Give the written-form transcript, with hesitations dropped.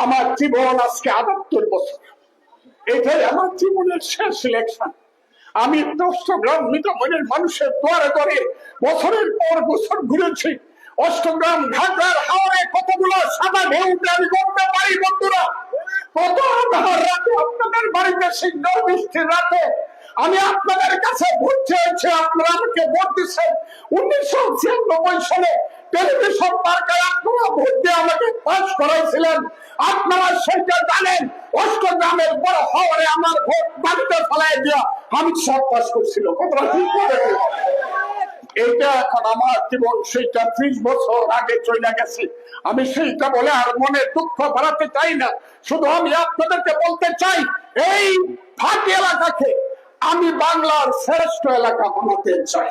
আমার জীবন আজকে ৭৮ বছর। এটাই আমার জীবনের শেষ ইলেকশন। আমি অষ্টগ্রাম মিঠামইনের মানুষের দোয়ারে দোয়ারে বছরের পর বছর ঘুরেছি। অষ্টগ্রাম, ঢাকার হাওড়ে কতগুলো সাদা ঢেউতে আমি করতে পারি বন্ধুরা। কত আধার রাতে আপনাদের বাড়িতে শীতল বৃষ্টির রাতে আমি আপনাদের কাছে ভোট চেয়েছি, আপনারা আমাকে ভোট দিচ্ছেন। 1996 সালে টেলিভিশন মার্কায় আপনারা ভোট দিয়ে আমাকে পাস করাইছিলেন। আপনারা সেটা জানেন। অষ্টগ্রামের বড় হাওড়ে আমার ভোট বাড়িতে ফেলাই দিয়া আমি সব পাস করছিল। কতটা ঠিক করে এইটা এখন আমার জীবন সেইটা 30 বছর আগে চলে গেছে। আমি সেইটা বলে আর মনে দুঃখ বাড়াতে চাই না। শুধু আমি আপনাদেরকে বলতে চাই, এই ফাঁকি এলাকাকে আমি বাংলার শ্রেষ্ঠ এলাকা বানাতে চাই।